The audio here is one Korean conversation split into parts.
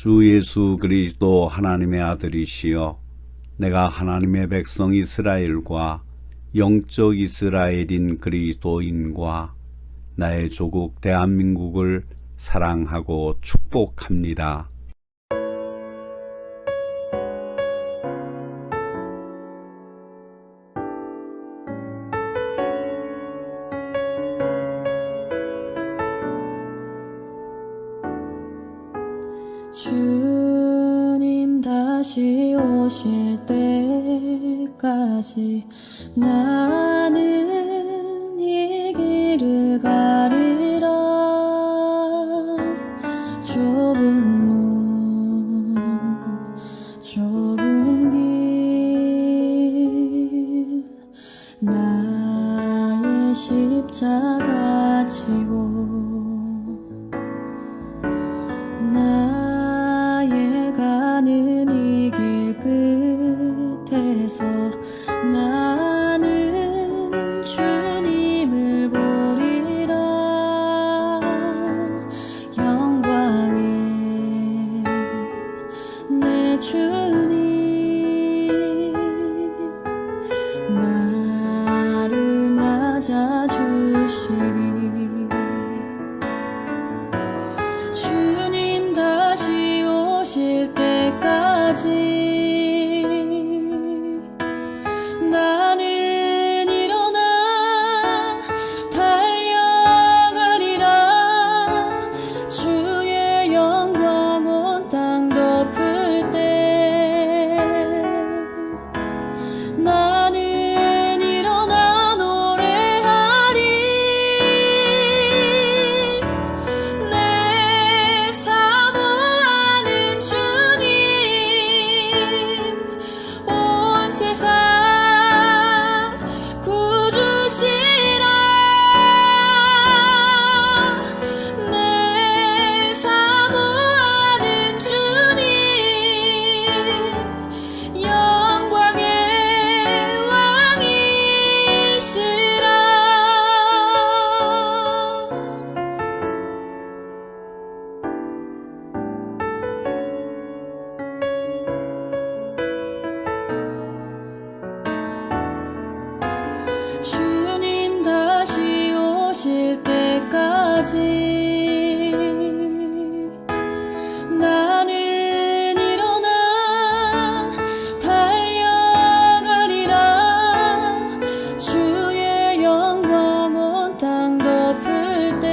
주 예수 그리스도 하나님의 아들이시여 내가 하나님의 백성 이스라엘과 영적 이스라엘인 그리스도인과 나의 조국 대한민국을 사랑하고 축복합니다. 주님 다시 오실 때까지 나는 이 길을 가리라. 좁은 문 좁은 길 나의 십자가 지고 나의 가는 이 길 끝에서 나는 주님을 보리라. 영광의 내 주님 나를 맞아주시리. 주님 다시 오실 때까지 나는 일어나 달려가리라. 주의 영광 온 땅 덮을 때 나는 일어나 노래하리. 내 사모하는 주님 온 세상 구주시라. 내 사모하는 주님 영광의 왕이시라. 주님 다시 오실 때까지 나는 일어나 달려가리라. 주의 영광 온 땅 덮을 때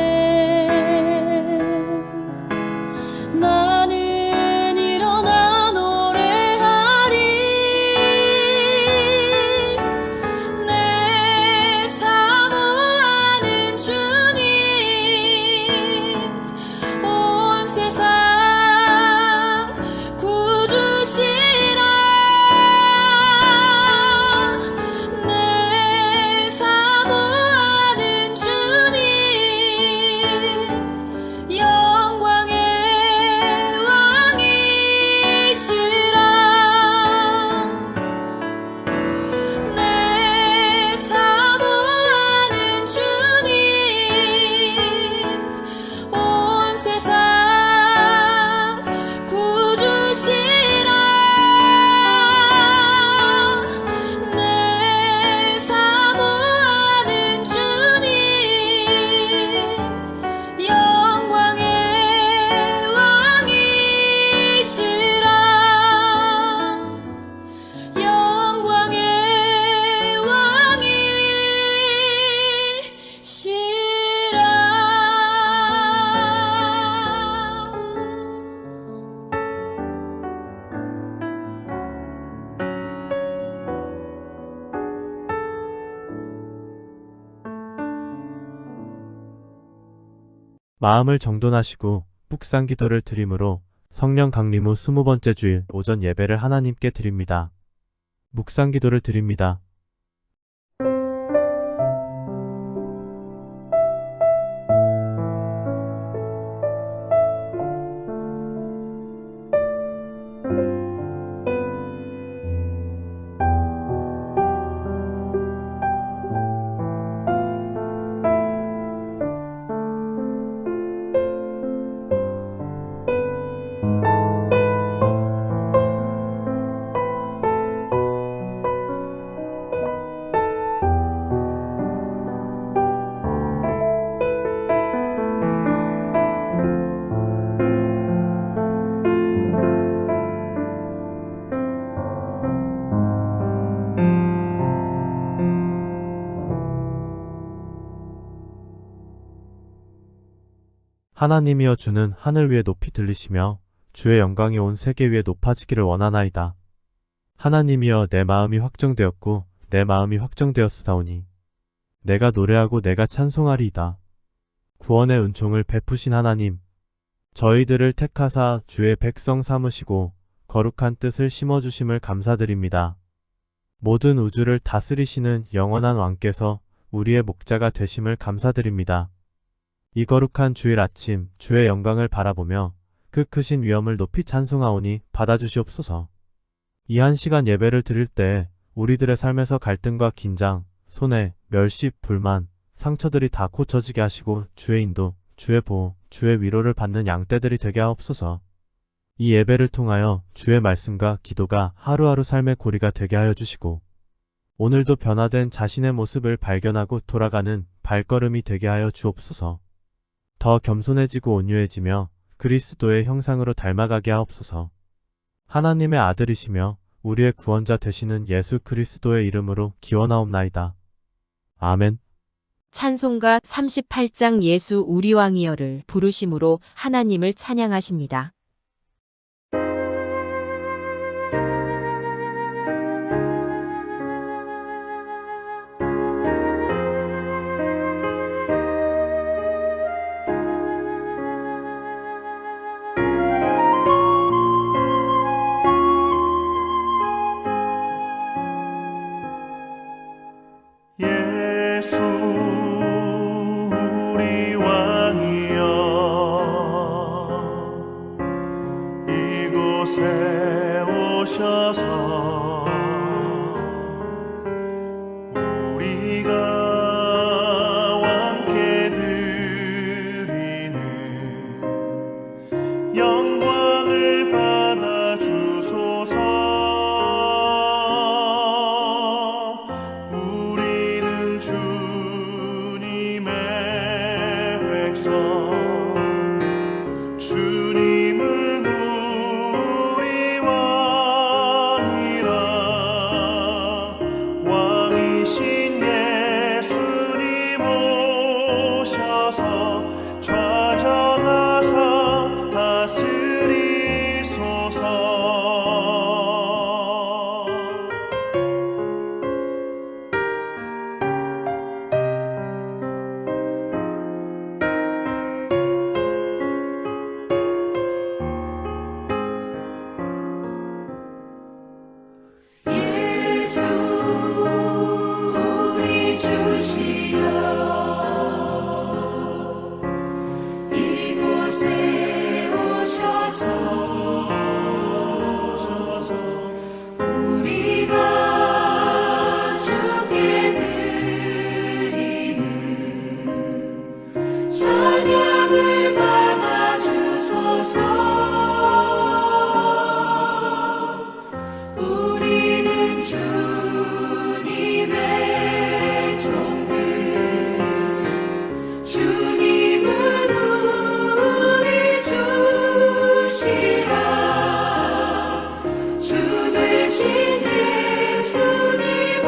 나는 일어나 노래하리. 내 사모하는 주님 온 세상 구주시라. 내 사모하는 주님 영광의 왕이시라. 내 사모하는 주님 온 세상 구주시라. 내 사모하는 주님 영광의 왕이시라. 영광의 왕이시라. 마음을 정돈하시고 묵상 기도를 드림으로 성령 강림 후 20번째 주일 오전 예배를 하나님께 드립니다. 묵상 기도를 드립니다. 하나님이여 주는 하늘 위에 높이 들리시며 주의 영광이 온 세계 위에 높아지기를 원하나이다. 하나님이여 내 마음이 확정되었고 내 마음이 확정되었으다오니 내가 노래하고 내가 찬송하리이다. 구원의 은총을 베푸신 하나님, 저희들을 택하사 주의 백성 삼으시고 거룩한 뜻을 심어주심을 감사드립니다. 모든 우주를 다스리시는 영원한 왕께서 우리의 목자가 되심을 감사드립니다. 이 거룩한 주일 아침 주의 영광을 바라보며 그 크신 위엄을 높이 찬송하오니 받아주시옵소서. 이 한 시간 예배를 드릴 때 우리들의 삶에서 갈등과 긴장, 손해, 멸시, 불만, 상처들이 다 고쳐지게 하시고 주의 인도, 주의 보호, 주의 위로를 받는 양떼들이 되게 하옵소서. 이 예배를 통하여 주의 말씀과 기도가 하루하루 삶의 고리가 되게 하여 주시고 오늘도 변화된 자신의 모습을 발견하고 돌아가는 발걸음이 되게 하여 주옵소서. 더 겸손해지고 온유해지며 그리스도의 형상으로 닮아가게 하옵소서. 하나님의 아들이시며 우리의 구원자 되시는 예수 그리스도의 이름으로 기원하옵나이다. 아멘. 찬송가 38장 예수 우리 왕이여를 부르심으로 하나님을 찬양하십니다. 예수 우리 왕이여 이곳에 오셔서 우리가 왕께 드리는 영광을 받아 주소서. 우리는 주님의 백성, 주님은 우리 왕이라. 왕이신 예수님 오셔서 좌정하사 다스리소서. 예수 우리 주시여 이곳에 오셔서 우리가 주께 드리는 찬양을 받아 주소서. 우리는 주님의 종들, 주님은 우리 주시라. 주 되신 예수님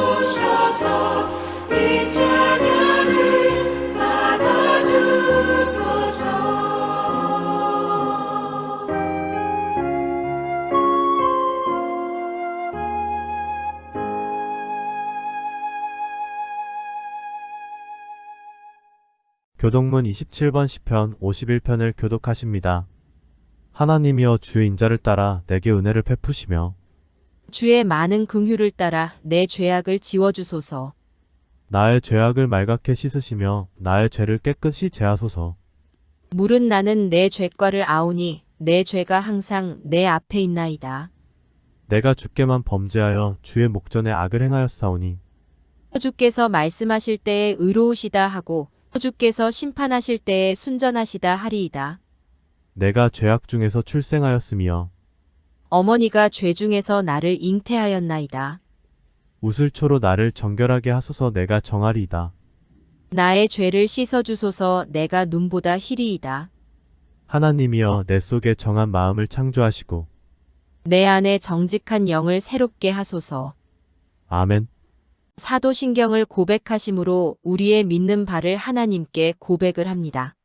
오셔서 이 찬양을 받아 주소서. 교독문 27번 시편 51편을 교독하십니다. 하나님이여 주의 인자를 따라 내게 은혜를 베푸시며 주의 많은 긍휼을 따라 내 죄악을 지워주소서. 나의 죄악을 말갛게 씻으시며 나의 죄를 깨끗이 제하소서. 물은 나는 내 죄과를 아오니 내 죄가 항상 내 앞에 있나이다. 내가 주께만 범죄하여 주의 목전에 악을 행하였사오니 주께서 말씀하실 때에 의로우시다 하고 주께서 심판하실 때에 순전하시다 하리이다. 내가 죄악 중에서 출생하였으며 어머니가 죄 중에서 나를 잉태하였나이다. 우슬초로 나를 정결하게 하소서. 내가 정하리이다. 나의 죄를 씻어주소서. 내가 눈보다 희리이다. 하나님이여 내 속에 정한 마음을 창조하시고 내 안에 정직한 영을 새롭게 하소서. 아멘. 사도신경을 고백하심으로 우리의 믿는 바를 하나님께 고백을 합니다.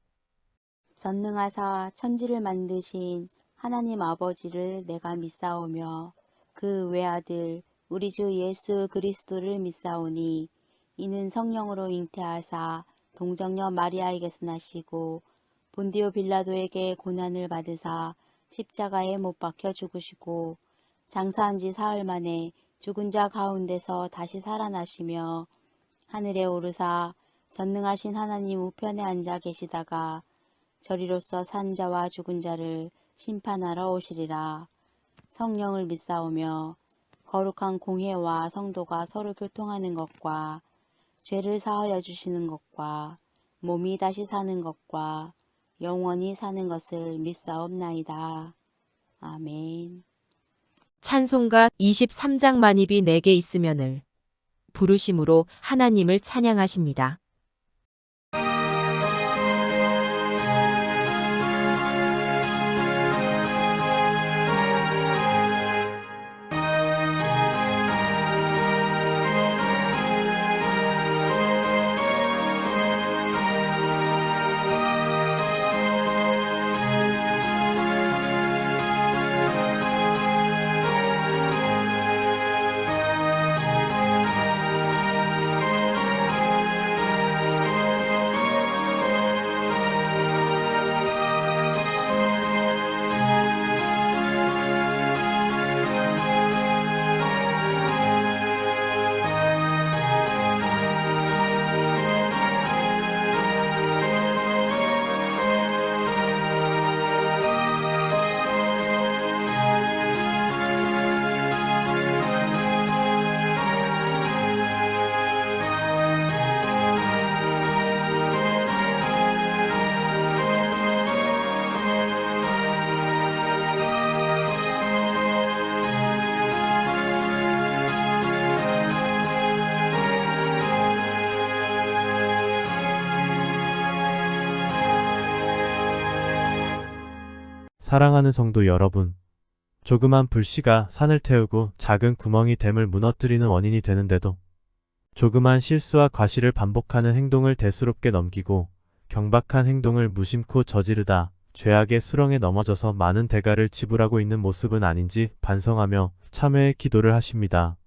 전능하사 천지를 만드신 하나님 아버지를 내가 믿사오며 그 외아들 우리 주 예수 그리스도를 믿사오니 이는 성령으로 잉태하사 동정녀 마리아에게서 나시고 본디오 빌라도에게 고난을 받으사 십자가에 못 박혀 죽으시고 장사한 지 사흘 만에 죽은 자 가운데서 다시 살아나시며 하늘에 오르사 전능하신 하나님 우편에 앉아 계시다가 저리로서 산 자와 죽은 자를 심판하러 오시리라. 성령을 믿사오며 거룩한 공회와 성도가 서로 교통하는 것과 죄를 사하여 주시는 것과 몸이 다시 사는 것과 영원히 사는 것을 믿사옵나이다. 아멘. 찬송가 23장 만입이 내게 있으면을 부르심으로 하나님을 찬양하십니다. 사랑하는 성도 여러분, 조그만 불씨가 산을 태우고 작은 구멍이 댐을 무너뜨리는 원인이 되는데도 조그만 실수와 과실을 반복하는 행동을 대수롭게 넘기고 경박한 행동을 무심코 저지르다 죄악의 수렁에 넘어져서 많은 대가를 지불하고 있는 모습은 아닌지 반성하며 참회의 기도를 하십니다.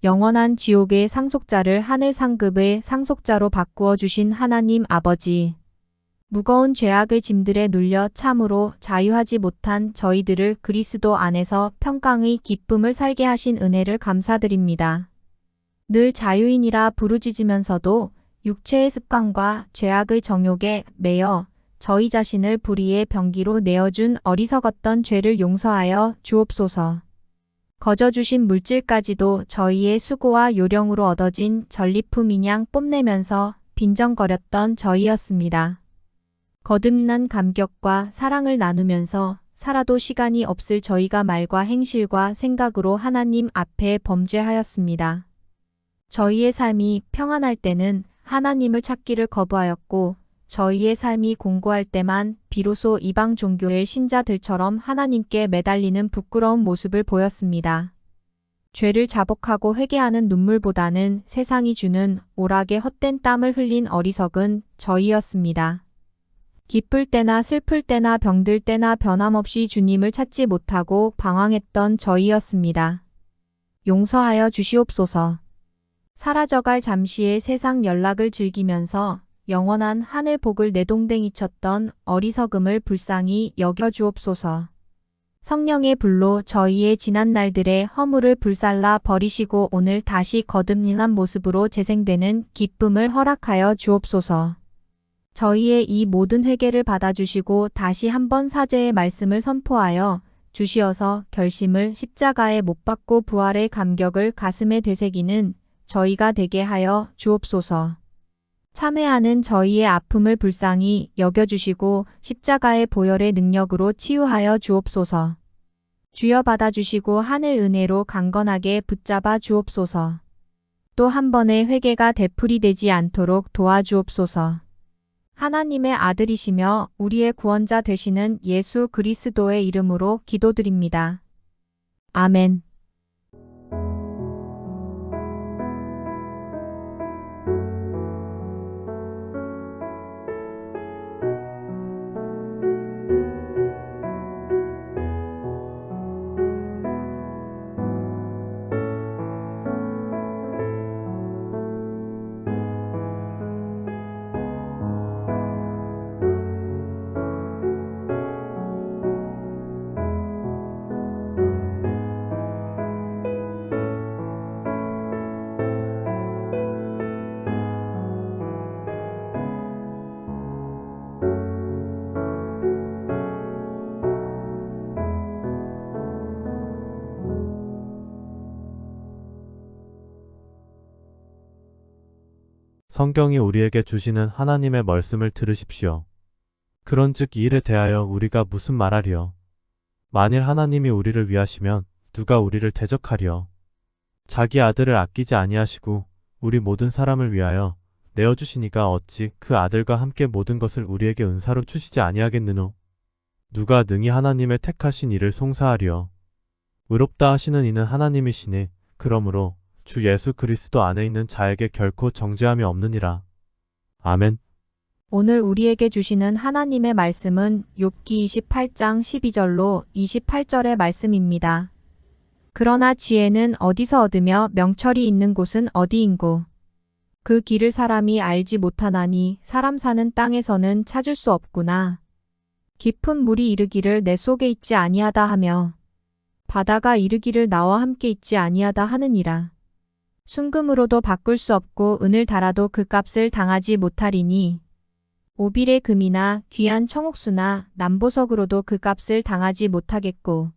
영원한 지옥의 상속자를 하늘 상급의 상속자로 바꾸어 주신 하나님 아버지. 무거운 죄악의 짐들에 눌려 참으로 자유하지 못한 저희들을 그리스도 안에서 평강의 기쁨을 살게 하신 은혜를 감사드립니다. 늘 자유인이라 부르짖으면서도 육체의 습관과 죄악의 정욕에 매여 저희 자신을 불의의 병기로 내어준 어리석었던 죄를 용서하여 주옵소서. 거저주신 물질까지도 저희의 수고와 요령으로 얻어진 전리품이냥 뽐내면서 빈정거렸던 저희였습니다. 거듭난 감격과 사랑을 나누면서 살아도 시간이 없을 저희가 말과 행실과 생각으로 하나님 앞에 범죄하였습니다. 저희의 삶이 평안할 때는 하나님을 찾기를 거부하였고 저희의 삶이 공고할 때만 비로소 이방 종교의 신자들처럼 하나님께 매달리는 부끄러운 모습을 보였습니다. 죄를 자복하고 회개하는 눈물보다는 세상이 주는 오락의 헛된 땀을 흘린 어리석은 저희였습니다. 기쁠 때나 슬플 때나 병들 때나 변함없이 주님을 찾지 못하고 방황했던 저희였습니다. 용서하여 주시옵소서. 사라져갈 잠시의 세상 연락을 즐기면서 영원한 하늘 복을 내동댕이 쳤던 어리석음을 불쌍히 여겨주옵소서. 성령의 불로 저희의 지난 날들의 허물을 불살라 버리시고 오늘 다시 거듭난 모습으로 재생되는 기쁨을 허락하여 주옵소서. 저희의 이 모든 회개를 받아주시고 다시 한번 사죄의 말씀을 선포하여 주시어서 결심을 십자가에 못 박고 부활의 감격을 가슴에 되새기는 저희가 되게 하여 주옵소서. 참회하는 저희의 아픔을 불쌍히 여겨주시고 십자가의 보혈의 능력으로 치유하여 주옵소서. 주여 받아주시고 하늘 은혜로 강건하게 붙잡아 주옵소서. 또 한 번의 회개가 되풀이되지 않도록 도와주옵소서. 하나님의 아들이시며 우리의 구원자 되시는 예수 그리스도의 이름으로 기도드립니다. 아멘. 성경이 우리에게 주시는 하나님의 말씀을 들으십시오. 그런즉 이 일에 대하여 우리가 무슨 말하리요? 만일 하나님이 우리를 위하시면 누가 우리를 대적하리요? 자기 아들을 아끼지 아니하시고 우리 모든 사람을 위하여 내어주시니가 어찌 그 아들과 함께 모든 것을 우리에게 은사로 주시지 아니하겠느뇨? 누가 능히 하나님의 택하신 이를 송사하리요? 의롭다 하시는 이는 하나님이시니 그러므로 주 예수 그리스도 안에 있는 자에게 결코 정죄함이 없느니라. 아멘. 오늘 우리에게 주시는 하나님의 말씀은 욥기 28장 12절로 28절의 말씀입니다. 그러나 지혜는 어디서 얻으며 명철이 있는 곳은 어디인고? 그 길을 사람이 알지 못하나니 사람 사는 땅에서는 찾을 수 없구나. 깊은 물이 이르기를 내 속에 있지 아니하다 하며 바다가 이르기를 나와 함께 있지 아니하다 하느니라. 순금으로도 바꿀 수 없고 은을 달아도 그 값을 당하지 못하리니 오빌의 금이나 귀한 청옥수나 남보석으로도 그 값을 당하지 못하겠고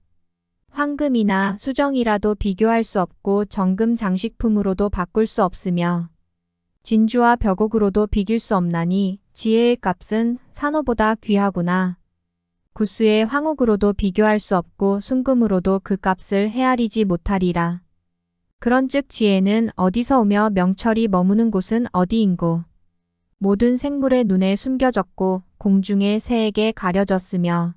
황금이나 수정이라도 비교할 수 없고 정금 장식품으로도 바꿀 수 없으며 진주와 벽옥으로도 비길 수 없나니 지혜의 값은 산호보다 귀하구나. 구스의 황옥으로도 비교할 수 없고 순금으로도 그 값을 헤아리지 못하리라. 그런즉 지혜는 어디서 오며 명철이 머무는 곳은 어디인고? 모든 생물의 눈에 숨겨졌고 공중의 새에게 가려졌으며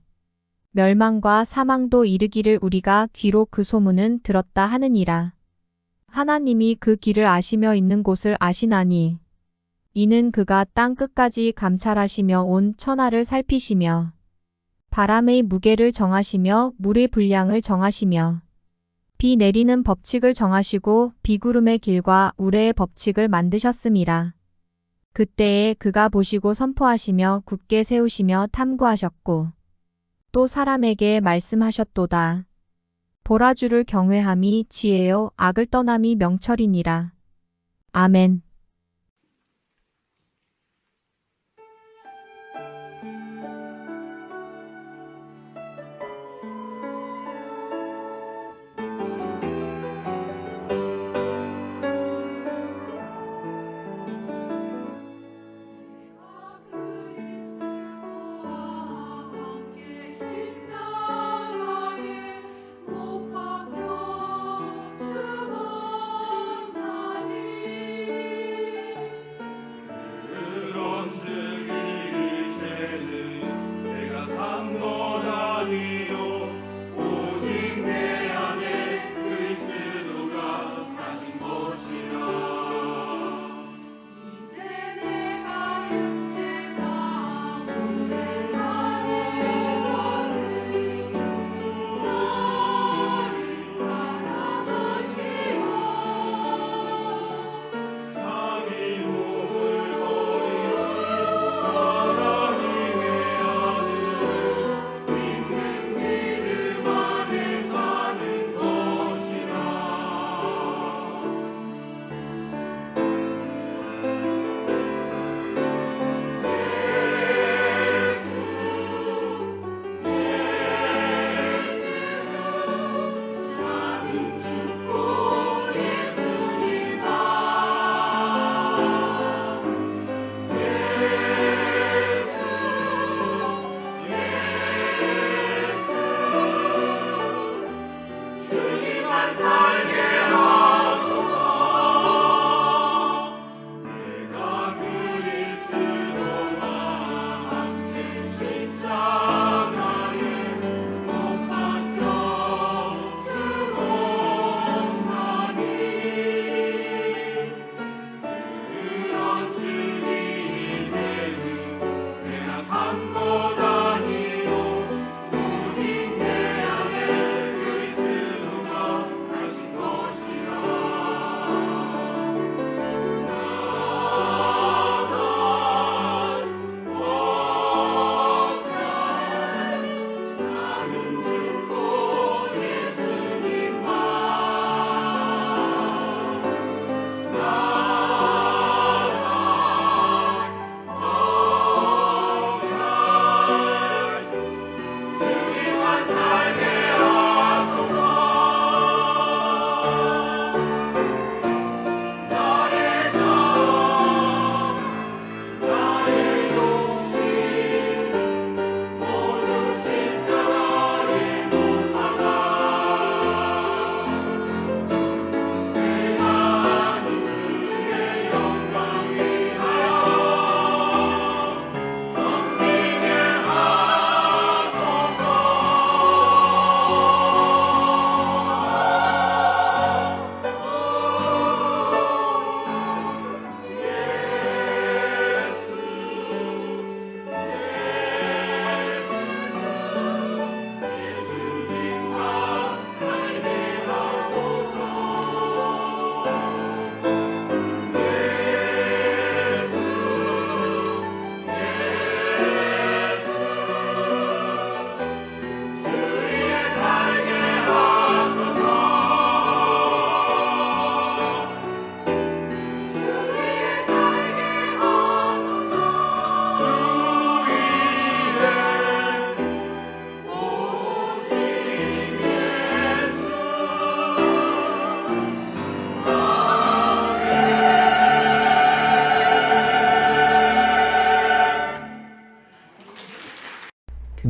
멸망과 사망도 이르기를 우리가 귀로 그 소문은 들었다 하느니라. 하나님이 그 길을 아시며 있는 곳을 아시나니 이는 그가 땅 끝까지 감찰하시며 온 천하를 살피시며 바람의 무게를 정하시며 물의 분량을 정하시며 비 내리는 법칙을 정하시고 비구름의 길과 우레의 법칙을 만드셨음이라. 그때에 그가 보시고 선포하시며 굳게 세우시며 탐구하셨고 또 사람에게 말씀하셨도다. 보라 주를 경외함이 지혜요 악을 떠남이 명철이니라. 아멘.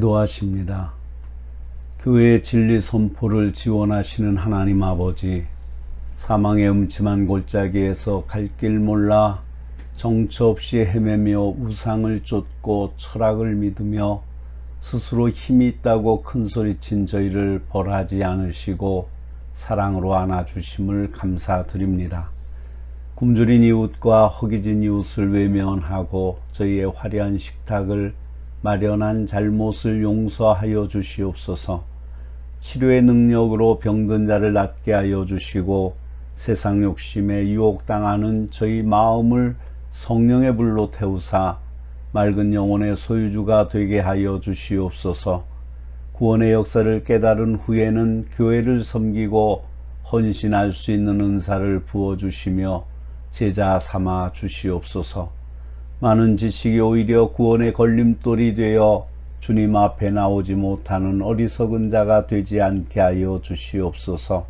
기도하십니다. 교회의 진리 선포를 지원하시는 하나님 아버지, 사망의 음침한 골짜기에서 갈 길 몰라 정처 없이 헤매며 우상을 쫓고 철학을 믿으며 스스로 힘이 있다고 큰소리친 저희를 벌하지 않으시고 사랑으로 안아주심을 감사드립니다. 굶주린 이웃과 허기진 이웃을 외면하고 저희의 화려한 식탁을 마련한 잘못을 용서하여 주시옵소서. 치료의 능력으로 병든 자를 낫게 하여 주시고 세상 욕심에 유혹당하는 저희 마음을 성령의 불로 태우사 맑은 영혼의 소유주가 되게 하여 주시옵소서. 구원의 역사를 깨달은 후에는 교회를 섬기고 헌신할 수 있는 은사를 부어주시며 제자 삼아 주시옵소서. 많은 지식이 오히려 구원의 걸림돌이 되어 주님 앞에 나오지 못하는 어리석은 자가 되지 않게 하여 주시옵소서.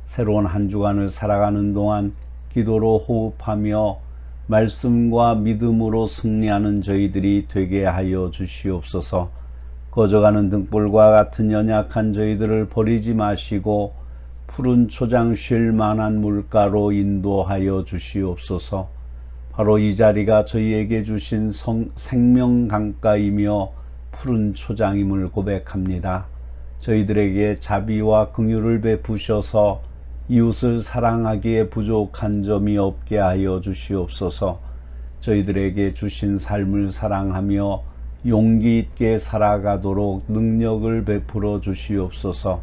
새로운 한 주간을 살아가는 동안 기도로 호흡하며 말씀과 믿음으로 승리하는 저희들이 되게 하여 주시옵소서. 꺼져가는 등불과 같은 연약한 저희들을 버리지 마시고 푸른 초장 쉴 만한 물가로 인도하여 주시옵소서. 바로 이 자리가 저희에게 주신 생명 강가이며 푸른 초장임을 고백합니다. 저희들에게 자비와 긍휼을 베푸셔서 이웃을 사랑하기에 부족한 점이 없게 하여 주시옵소서. 저희들에게 주신 삶을 사랑하며 용기 있게 살아가도록 능력을 베풀어 주시옵소서.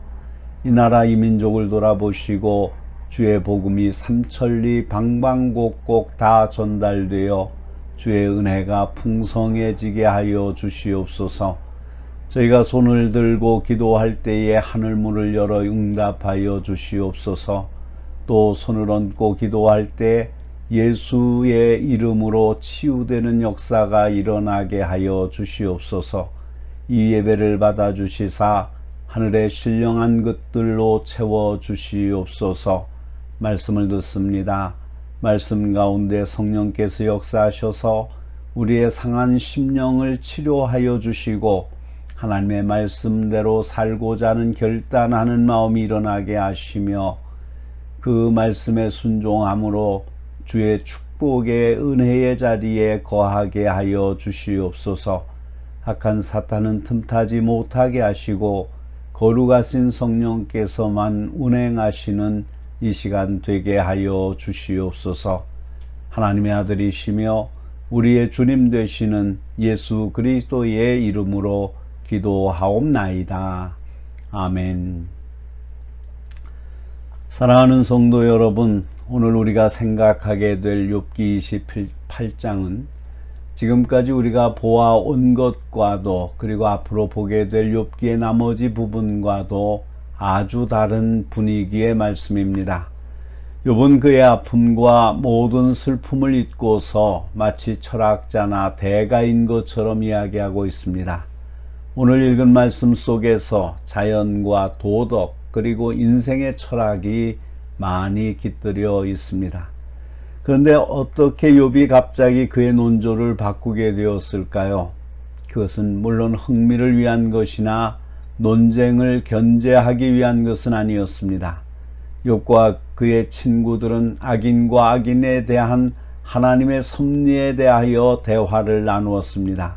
이 나라 이 민족을 돌아보시고 주의 복음이 삼천리 방방곡곡 다 전달되어 주의 은혜가 풍성해지게 하여 주시옵소서. 저희가 손을 들고 기도할 때에 하늘문을 열어 응답하여 주시옵소서. 또 손을 얹고 기도할 때 예수의 이름으로 치유되는 역사가 일어나게 하여 주시옵소서. 이 예배를 받아 주시사 하늘의 신령한 것들로 채워 주시옵소서. 말씀을 듣습니다. 말씀 가운데 성령께서 역사하셔서 우리의 상한 심령을 치료하여 주시고 하나님의 말씀대로 살고자 하는 결단하는 마음이 일어나게 하시며 그 말씀에 순종함으로 주의 축복의 은혜의 자리에 거하게 하여 주시옵소서. 악한 사탄은 틈타지 못하게 하시고 거룩하신 성령께서만 운행하시는 이 시간 되게 하여 주시옵소서. 하나님의 아들이시며 우리의 주님 되시는 예수 그리스도의 이름으로 기도하옵나이다. 아멘. 사랑하는 성도 여러분, 오늘 우리가 생각하게 될 욥기 28장은 지금까지 우리가 보아온 것과도 그리고 앞으로 보게 될 욥기의 나머지 부분과도 아주 다른 분위기의 말씀입니다. 욥은 그의 아픔과 모든 슬픔을 잊고서 마치 철학자나 대가인 것처럼 이야기하고 있습니다. 오늘 읽은 말씀 속에서 자연과 도덕 그리고 인생의 철학이 많이 깃들여 있습니다. 그런데 어떻게 욥이 갑자기 그의 논조를 바꾸게 되었을까요? 그것은 물론 흥미를 위한 것이나 논쟁을 견제하기 위한 것은 아니었습니다. 욥과 그의 친구들은 악인과 악인에 대한 하나님의 섭리에 대하여 대화를 나누었습니다.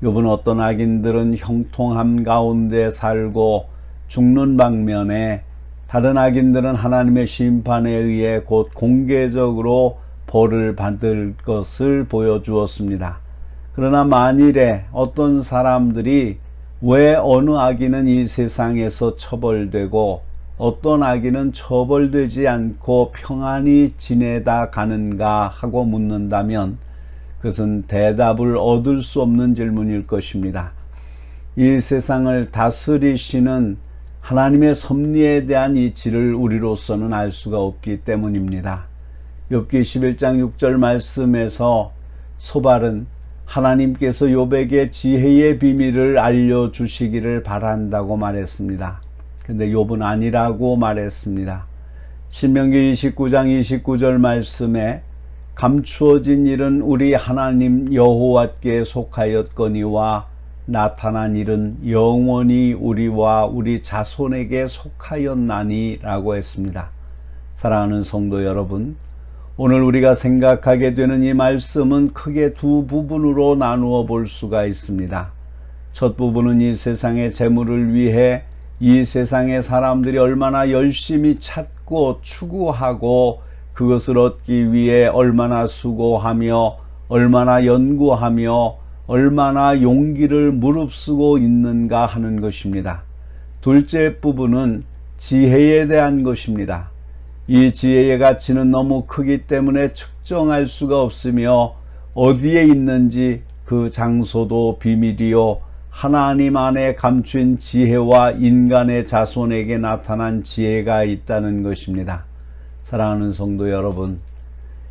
욥은 어떤 악인들은 형통함 가운데 살고 죽는 방면에 다른 악인들은 하나님의 심판에 의해 곧 공개적으로 벌을 받을 것을 보여주었습니다. 그러나 만일에 어떤 사람들이 왜 어느 악인은 이 세상에서 처벌되고 어떤 악인은 처벌되지 않고 평안히 지내다 가는가 하고 묻는다면 그것은 대답을 얻을 수 없는 질문일 것입니다. 이 세상을 다스리시는 하나님의 섭리에 대한 이치를 우리로서는 알 수가 없기 때문입니다. 욥기 11장 6절 말씀에서 소발은 하나님께서 욥에게 지혜의 비밀을 알려주시기를 바란다고 말했습니다. 근데 욥은 아니라고 말했습니다. 신명기 29장 29절 말씀에 감추어진 일은 우리 하나님 여호와께 속하였거니와 나타난 일은 영원히 우리와 우리 자손에게 속하였나니 라고 했습니다. 사랑하는 성도 여러분, 오늘 우리가 생각하게 되는 이 말씀은 크게 두 부분으로 나누어 볼 수가 있습니다. 첫 부분은 이 세상의 재물을 위해 이 세상의 사람들이 얼마나 열심히 찾고 추구하고 그것을 얻기 위해 얼마나 수고하며 얼마나 연구하며 얼마나 용기를 무릅쓰고 있는가 하는 것입니다. 둘째 부분은 지혜에 대한 것입니다. 이 지혜의 가치는 너무 크기 때문에 측정할 수가 없으며 어디에 있는지 그 장소도 비밀이요 하나님 안에 감춘 지혜와 인간의 자손에게 나타난 지혜가 있다는 것입니다. 사랑하는 성도 여러분,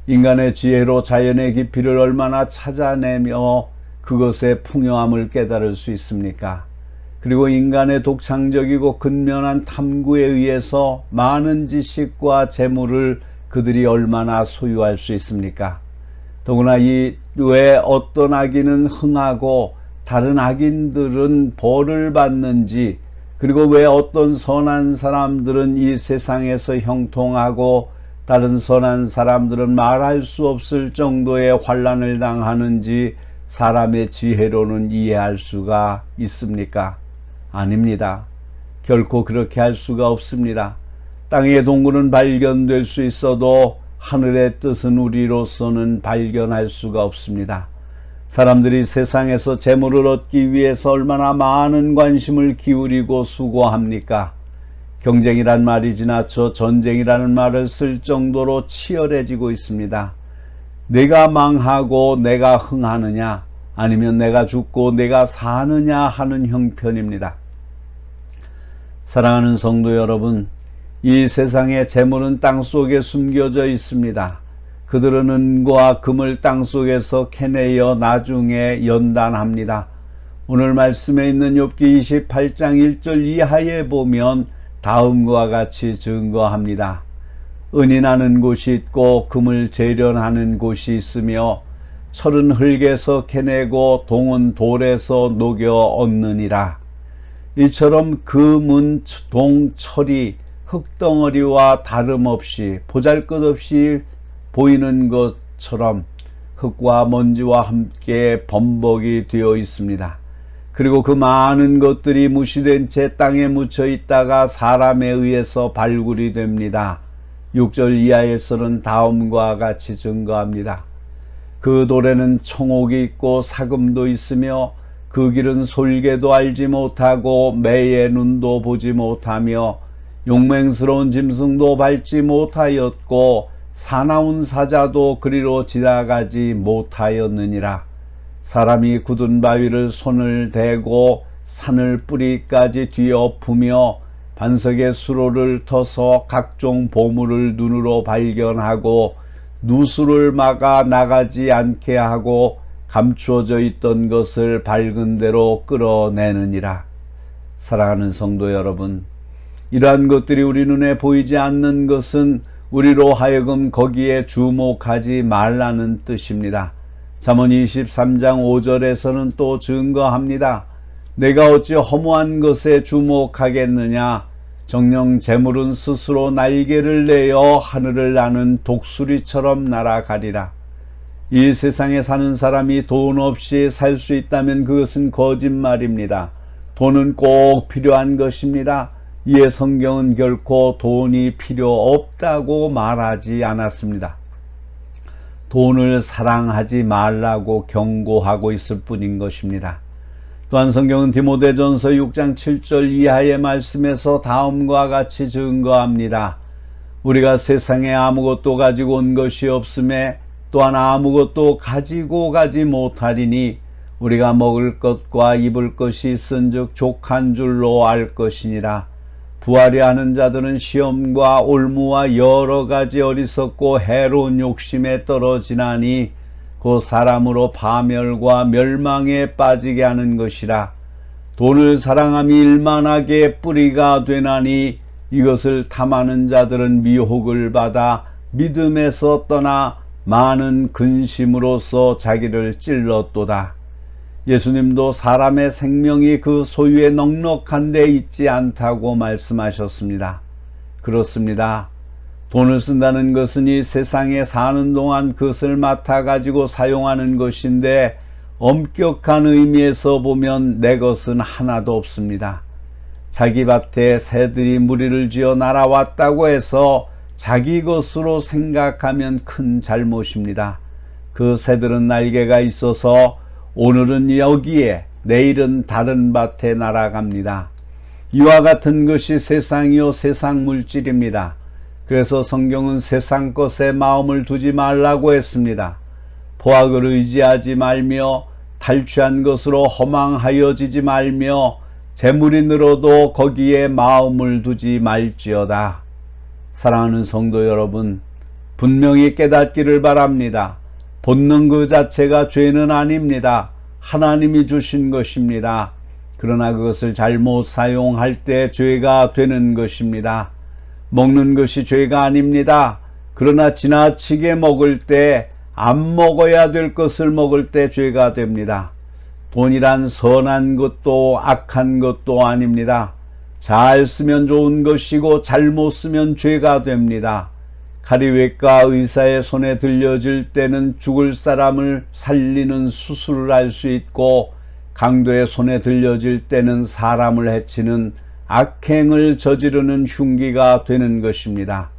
인간의 지혜로 자연의 깊이를 얼마나 찾아내며 그것의 풍요함을 깨달을 수 있습니까? 그리고 인간의 독창적이고 근면한 탐구에 의해서 많은 지식과 재물을 그들이 얼마나 소유할 수 있습니까? 더구나 왜 어떤 악인은 흥하고 다른 악인들은 벌을 받는지, 그리고 왜 어떤 선한 사람들은 이 세상에서 형통하고 다른 선한 사람들은 말할 수 없을 정도의 환난을 당하는지 사람의 지혜로는 이해할 수가 있습니까? 아닙니다. 결코 그렇게 할 수가 없습니다. 땅의 동굴은 발견될 수 있어도 하늘의 뜻은 우리로서는 발견할 수가 없습니다. 사람들이 세상에서 재물을 얻기 위해서 얼마나 많은 관심을 기울이고 수고합니까? 경쟁이란 말이 지나쳐 전쟁이라는 말을 쓸 정도로 치열해지고 있습니다. 내가 망하고 내가 흥하느냐, 아니면 내가 죽고 내가 사느냐 하는 형편입니다. 사랑하는 성도 여러분, 이 세상의 재물은 땅속에 숨겨져 있습니다. 그들은 은과 금을 땅속에서 캐내어 나중에 연단합니다. 오늘 말씀에 있는 욥기 28장 1절 이하에 보면 다음과 같이 증거합니다. 은이 나는 곳이 있고 금을 재련하는 곳이 있으며 철은 흙에서 캐내고 동은 돌에서 녹여 얻느니라. 이처럼 금은 동, 철이 흙덩어리와 다름없이 보잘것없이 보이는 것처럼 흙과 먼지와 함께 범벅이 되어 있습니다. 그리고 그 많은 것들이 무시된 채 땅에 묻혀 있다가 사람에 의해서 발굴이 됩니다. 6절 이하에서는 다음과 같이 증거합니다. 그 돌에는 청옥이 있고 사금도 있으며 그 길은 솔개도 알지 못하고 매의 눈도 보지 못하며 용맹스러운 짐승도 밟지 못하였고 사나운 사자도 그리로 지나가지 못하였느니라. 사람이 굳은 바위를 손을 대고 산을 뿌리까지 뒤엎으며 반석에 수로를 터서 각종 보물을 눈으로 발견하고 누수를 막아 나가지 않게 하고 감추어져 있던 것을 밝은 대로 끌어내느니라. 사랑하는 성도 여러분, 이러한 것들이 우리 눈에 보이지 않는 것은 우리로 하여금 거기에 주목하지 말라는 뜻입니다. 잠언 23장 5절에서는 또 증거합니다. 내가 어찌 허무한 것에 주목하겠느냐? 정녕 재물은 스스로 날개를 내어 하늘을 나는 독수리처럼 날아가리라. 이 세상에 사는 사람이 돈 없이 살 수 있다면 그것은 거짓말입니다. 돈은 꼭 필요한 것입니다. 이에 성경은 결코 돈이 필요 없다고 말하지 않았습니다. 돈을 사랑하지 말라고 경고하고 있을 뿐인 것입니다. 또한 성경은 디모데전서 6장 7절 이하의 말씀에서 다음과 같이 증거합니다. 우리가 세상에 아무것도 가지고 온 것이 없음에 또한 아무것도 가지고 가지 못하리니 우리가 먹을 것과 입을 것이 있은즉 족한 줄로 알 것이니라. 부하려 하는 자들은 시험과 올무와 여러 가지 어리석고 해로운 욕심에 떨어지나니 그 사람으로 파멸과 멸망에 빠지게 하는 것이라. 돈을 사랑함이 일만하게 뿌리가 되나니 이것을 탐하는 자들은 미혹을 받아 믿음에서 떠나 많은 근심으로써 자기를 찔렀도다. 예수님도 사람의 생명이 그 소유에 넉넉한 데 있지 않다고 말씀하셨습니다. 그렇습니다. 돈을 쓴다는 것은 이 세상에 사는 동안 그것을 맡아 가지고 사용하는 것인데 엄격한 의미에서 보면 내 것은 하나도 없습니다. 자기 밭에 새들이 무리를 지어 날아왔다고 해서 자기 것으로 생각하면 큰 잘못입니다. 그 새들은 날개가 있어서 오늘은 여기에 내일은 다른 밭에 날아갑니다. 이와 같은 것이 세상이요 세상 물질입니다. 그래서 성경은 세상 것에 마음을 두지 말라고 했습니다. 보약을 의지하지 말며 탈취한 것으로 허망하여지지 말며 재물이 늘어도 거기에 마음을 두지 말지어다. 사랑하는 성도 여러분, 분명히 깨닫기를 바랍니다. 본능 그 자체가 죄는 아닙니다. 하나님이 주신 것입니다. 그러나 그것을 잘못 사용할 때 죄가 되는 것입니다. 먹는 것이 죄가 아닙니다. 그러나 지나치게 먹을 때, 안 먹어야 될 것을 먹을 때 죄가 됩니다. 돈이란 선한 것도 악한 것도 아닙니다. 잘 쓰면 좋은 것이고 잘못 쓰면 죄가 됩니다. 칼이 외과 의사의 손에 들려질 때는 죽을 사람을 살리는 수술을 할 수 있고, 강도의 손에 들려질 때는 사람을 해치는 악행을 저지르는 흉기가 되는 것입니다.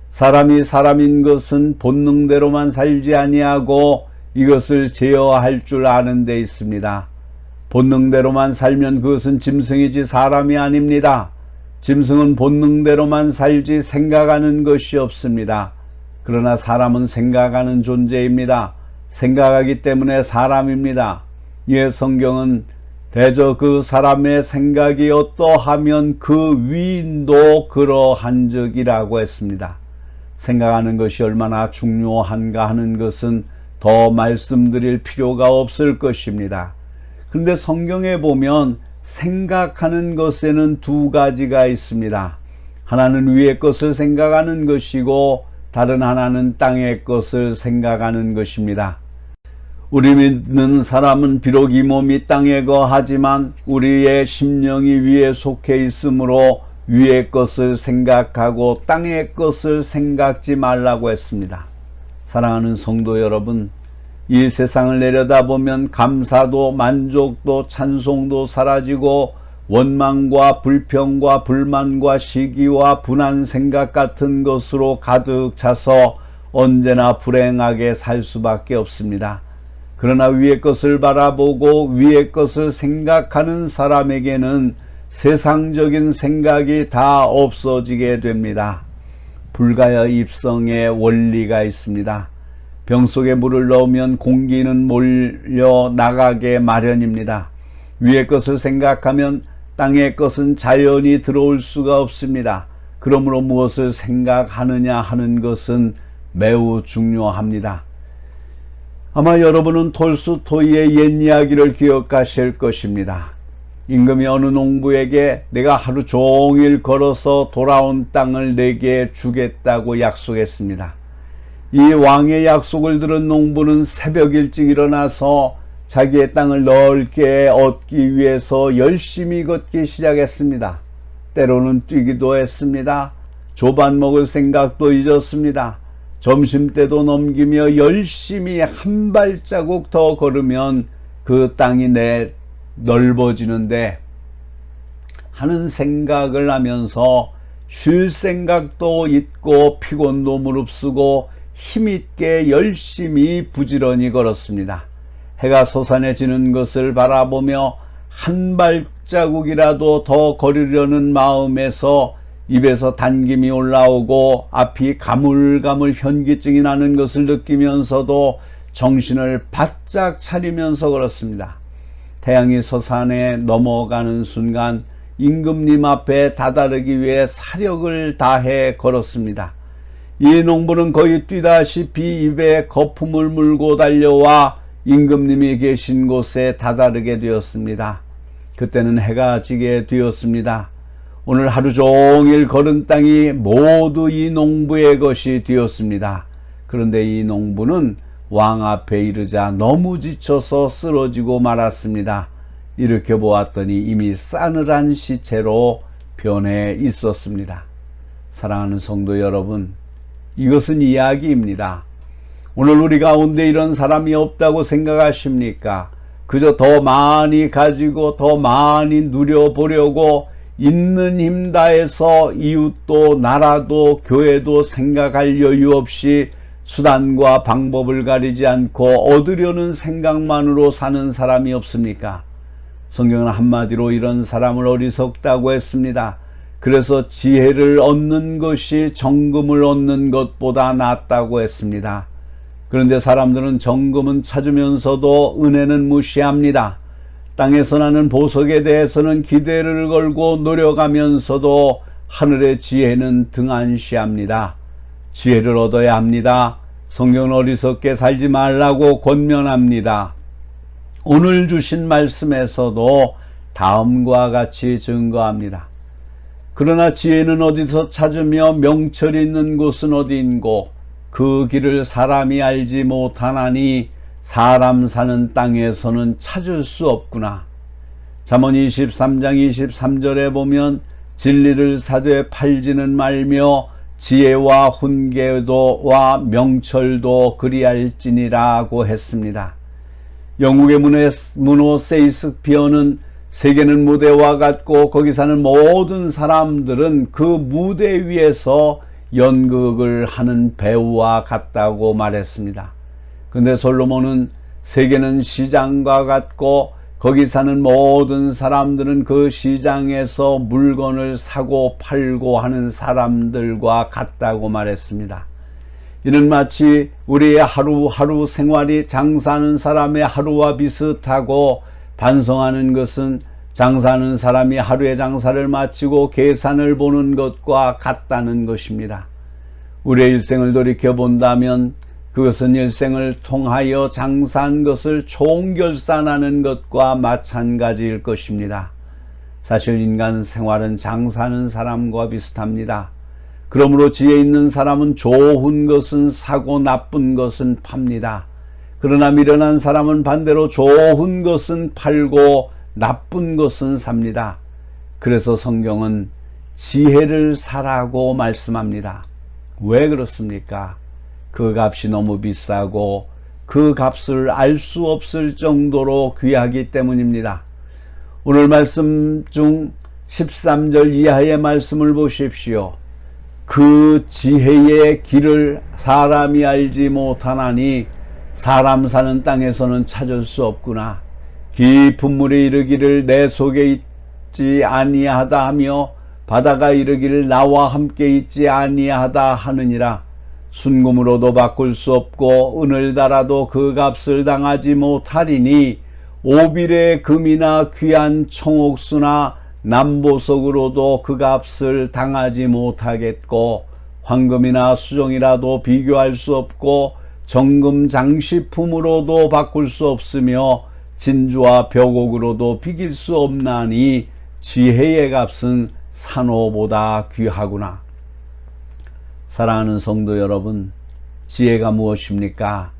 사람이 사람인 것은 본능대로만 살지 아니하고 이것을 제어할 줄 아는 데 있습니다. 본능대로만 살면 그것은 짐승이지 사람이 아닙니다. 짐승은 본능대로만 살지 생각하는 것이 없습니다. 그러나 사람은 생각하는 존재입니다. 생각하기 때문에 사람입니다. 이에 성경은 대저 그 사람의 생각이 어떠하면 그 위인도 그러한 적이라고 했습니다. 생각하는 것이 얼마나 중요한가 하는 것은 더 말씀드릴 필요가 없을 것입니다. 그런데 성경에 보면 생각하는 것에는 두 가지가 있습니다. 하나는 위의 것을 생각하는 것이고 다른 하나는 땅의 것을 생각하는 것입니다. 우리 믿는 사람은 비록 이 몸이 땅에 거하지만 우리의 심령이 위에 속해 있으므로 위의 것을 생각하고 땅의 것을 생각지 말라고 했습니다. 사랑하는 성도 여러분, 이 세상을 내려다보면 감사도 만족도 찬송도 사라지고 원망과 불평과 불만과 시기와 분한 생각 같은 것으로 가득 차서 언제나 불행하게 살 수밖에 없습니다. 그러나 위의 것을 바라보고 위의 것을 생각하는 사람에게는 세상적인 생각이 다 없어지게 됩니다. 불가야 입성의 원리가 있습니다. 병 속에 물을 넣으면 공기는 몰려 나가게 마련입니다. 위의 것을 생각하면 땅의 것은 자연히 들어올 수가 없습니다. 그러므로 무엇을 생각하느냐 하는 것은 매우 중요합니다. 아마 여러분은 톨스토이의 옛 이야기를 기억하실 것입니다. 임금이 어느 농부에게 내가 하루 종일 걸어서 돌아온 땅을 내게 주겠다고 약속했습니다. 이 왕의 약속을 들은 농부는 새벽 일찍 일어나서 자기의 땅을 넓게 얻기 위해서 열심히 걷기 시작했습니다. 때로는 뛰기도 했습니다. 조반 먹을 생각도 잊었습니다. 점심때도 넘기며 열심히 한 발자국 더 걸으면 그 땅이 넓어지는데 하는 생각을 하면서 쉴 생각도 잊고 피곤도 무릅쓰고 힘있게 열심히 부지런히 걸었습니다. 해가 솟아내지는 것을 바라보며 한 발자국이라도 더 걸으려는 마음에서 입에서 단김이 올라오고 앞이 가물가물 현기증이 나는 것을 느끼면서도 정신을 바짝 차리면서 걸었습니다. 태양이 서산에 넘어가는 순간 임금님 앞에 다다르기 위해 사력을 다해 걸었습니다. 이 농부는 거의 뛰다시피 입에 거품을 물고 달려와 임금님이 계신 곳에 다다르게 되었습니다. 그때는 해가 지게 되었습니다. 오늘 하루 종일 걸은 땅이 모두 이 농부의 것이 되었습니다. 그런데 이 농부는 왕 앞에 이르자 너무 지쳐서 쓰러지고 말았습니다. 이렇게 보았더니 이미 싸늘한 시체로 변해 있었습니다. 사랑하는 성도 여러분, 이것은 이야기입니다. 오늘 우리 가운데 이런 사람이 없다고 생각하십니까? 그저 더 많이 가지고 더 많이 누려보려고 있는 힘 다해서 이웃도 나라도 교회도 생각할 여유 없이 수단과 방법을 가리지 않고 얻으려는 생각만으로 사는 사람이 없습니까? 성경은 한마디로 이런 사람을 어리석다고 했습니다. 그래서 지혜를 얻는 것이 정금을 얻는 것보다 낫다고 했습니다. 그런데 사람들은 정금은 찾으면서도 은혜는 무시합니다. 땅에서 나는 보석에 대해서는 기대를 걸고 노력하면서도 하늘의 지혜는 등한시합니다. 지혜를 얻어야 합니다. 성경은 어리석게 살지 말라고 권면합니다. 오늘 주신 말씀에서도 다음과 같이 증거합니다. 그러나 지혜는 어디서 찾으며 명철이 있는 곳은 어디인고 그 길을 사람이 알지 못하나니 사람 사는 땅에서는 찾을 수 없구나. 잠언 23장 23절에 보면 진리를 사되 팔지는 말며 지혜와 훈계도와 명철도 그리할지니라고 했습니다. 영국의 문호 세익스피어는 세계는 무대와 같고 거기 사는 모든 사람들은 그 무대 위에서 연극을 하는 배우와 같다고 말했습니다. 근데 솔로몬은 세계는 시장과 같고 거기 사는 모든 사람들은 그 시장에서 물건을 사고 팔고 하는 사람들과 같다고 말했습니다. 이는 마치 우리의 하루하루 생활이 장사하는 사람의 하루와 비슷하고 반성하는 것은 장사하는 사람이 하루의 장사를 마치고 계산을 보는 것과 같다는 것입니다. 우리의 일생을 돌이켜본다면 그것은 일생을 통하여 장사한 것을 총결산하는 것과 마찬가지일 것입니다. 사실 인간 생활은 장사하는 사람과 비슷합니다. 그러므로 지혜 있는 사람은 좋은 것은 사고 나쁜 것은 팝니다. 그러나 미련한 사람은 반대로 좋은 것은 팔고 나쁜 것은 삽니다. 그래서 성경은 지혜를 사라고 말씀합니다. 왜 그렇습니까? 그 값이 너무 비싸고 그 값을 알 수 없을 정도로 귀하기 때문입니다. 오늘 말씀 중 13절 이하의 말씀을 보십시오. 그 지혜의 길을 사람이 알지 못하나니 사람 사는 땅에서는 찾을 수 없구나. 깊은 물이 이르기를 내 속에 있지 아니하다 하며 바다가 이르기를 나와 함께 있지 아니하다 하느니라. 순금으로도 바꿀 수 없고 은을 달아도 그 값을 당하지 못하리니 오빌의 금이나 귀한 청옥수나 남보석으로도 그 값을 당하지 못하겠고 황금이나 수정이라도 비교할 수 없고 정금 장식품으로도 바꿀 수 없으며 진주와 벽옥으로도 비길 수 없나니 지혜의 값은 산호보다 귀하구나. 사랑하는 성도 여러분, 지혜가 무엇입니까?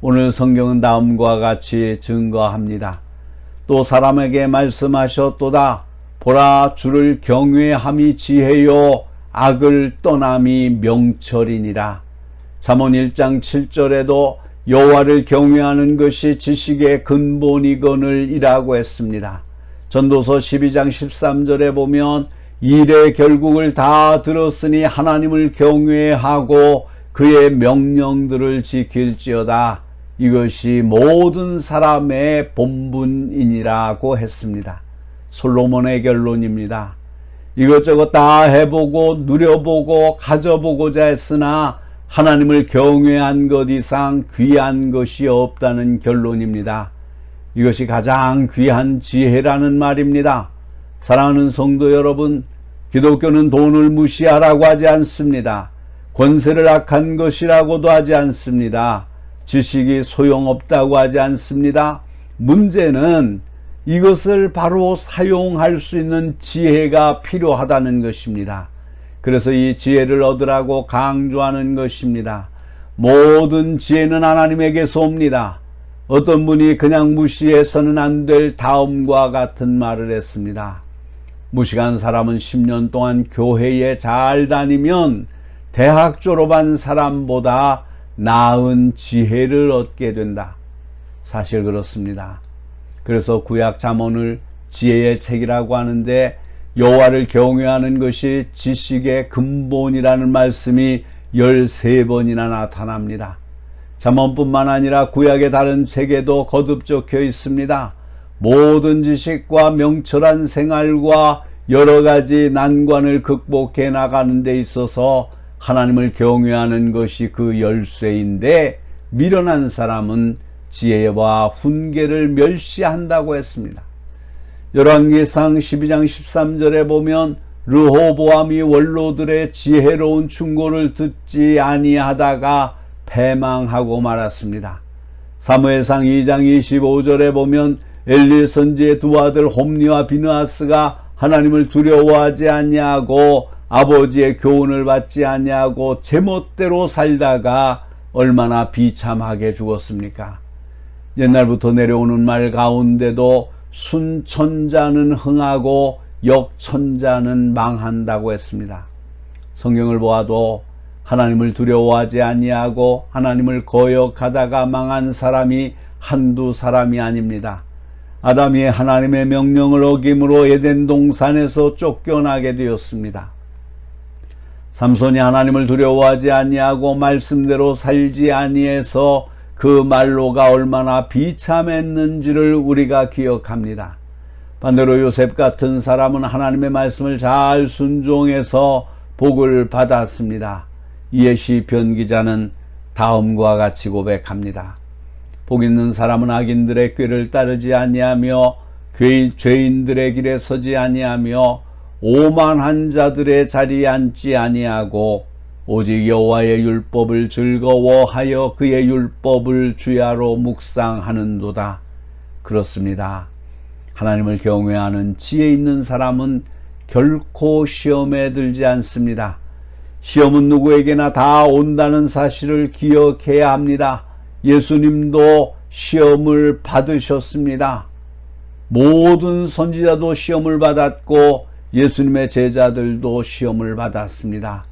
오늘 성경은 다음과 같이 증거합니다. 또 사람에게 말씀하셨도다. 보라, 주를 경외함이 지혜요 악을 떠남이 명철이니라. 잠언 1장 7절에도 여호와를 경외하는 것이 지식의 근본이거늘이라고 했습니다. 전도서 12장 13절에 보면 일의 결국을 다 들었으니 하나님을 경외하고 그의 명령들을 지킬지어다. 이것이 모든 사람의 본분이니라고 했습니다. 솔로몬의 결론입니다. 이것저것 다 해보고 누려보고 가져보고자 했으나 하나님을 경외한 것 이상 귀한 것이 없다는 결론입니다. 이것이 가장 귀한 지혜라는 말입니다. 사랑하는 성도 여러분, 기독교는 돈을 무시하라고 하지 않습니다. 권세를 악한 것이라고도 하지 않습니다. 지식이 소용없다고 하지 않습니다. 문제는 이것을 바로 사용할 수 있는 지혜가 필요하다는 것입니다. 그래서 이 지혜를 얻으라고 강조하는 것입니다. 모든 지혜는 하나님에게서 옵니다. 어떤 분이 그냥 무시해서는 안 될 다음과 같은 말을 했습니다. 무식한 사람은 10년 동안 교회에 잘 다니면 대학 졸업한 사람보다 나은 지혜를 얻게 된다. 사실 그렇습니다. 그래서 구약 잠언을 지혜의 책이라고 하는데 여호와를 경외하는 것이 지식의 근본이라는 말씀이 13번이나 나타납니다. 잠언뿐만 아니라 구약의 다른 책에도 거듭 적혀 있습니다. 모든 지식과 명철한 생활과 여러 가지 난관을 극복해 나가는 데 있어서 하나님을 경외하는 것이 그 열쇠인데, 미련한 사람은 지혜와 훈계를 멸시한다고 했습니다. 열왕기상 12장 13절에 보면 르호보암이 원로들의 지혜로운 충고를 듣지 아니하다가 패망하고 말았습니다. 사무엘상 2장 25절에 보면 엘리 선지의 두 아들 홈니와 비느하스가 하나님을 두려워하지 아니하고 아버지의 교훈을 받지 아니하고 제멋대로 살다가 얼마나 비참하게 죽었습니까? 옛날부터 내려오는 말 가운데도 순천자는 흥하고 역천자는 망한다고 했습니다. 성경을 보아도 하나님을 두려워하지 아니하고 하나님을 거역하다가 망한 사람이 한두 사람이 아닙니다. 아담이 하나님의 명령을 어김으로 에덴 동산에서 쫓겨나게 되었습니다. 삼손이 하나님을 두려워하지 아니하고 말씀대로 살지 아니해서 그 말로가 얼마나 비참했는지를 우리가 기억합니다. 반대로 요셉 같은 사람은 하나님의 말씀을 잘 순종해서 복을 받았습니다. 이에 시편 기자는 다음과 같이 고백합니다. 복 있는 사람은 악인들의 꾀를 따르지 아니하며 죄인들의 길에 서지 아니하며 오만한 자들의 자리에 앉지 아니하고 오직 여호와의 율법을 즐거워하여 그의 율법을 주야로 묵상하는도다. 그렇습니다. 하나님을 경외하는 지혜 있는 사람은 결코 시험에 들지 않습니다. 시험은 누구에게나 다 온다는 사실을 기억해야 합니다. 예수님도 시험을 받으셨습니다. 모든 선지자도 시험을 받았고 예수님의 제자들도 시험을 받았습니다.